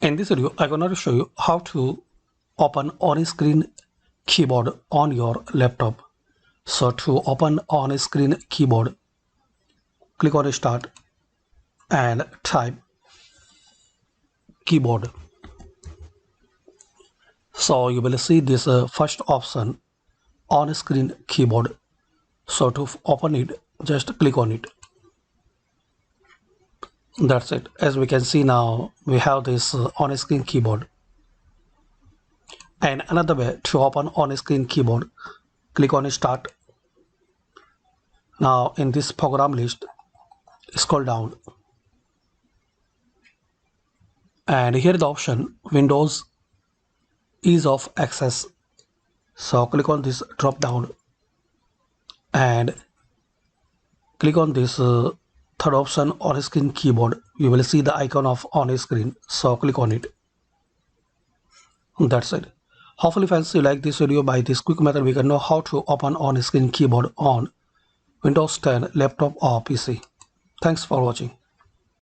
In this video, I'm going to show you how to open on-screen keyboard on your laptop. So to open on-screen keyboard, click on Start and type keyboard. So you will see this first option, on-screen keyboard. So to open it, just click on it. That's it. As we can see now, we have this on-screen keyboard. And another way to open on-screen keyboard, click on Start. Now in this program list, scroll down. And here the option Windows Ease of Access. So click on this drop down and click on this third option on screen keyboard. You will see the icon of on screen. So click on it. That's it. Hopefully friends you like this video. By this quick method we can know how to open on screen keyboard on Windows 10 laptop or PC. Thanks for watching.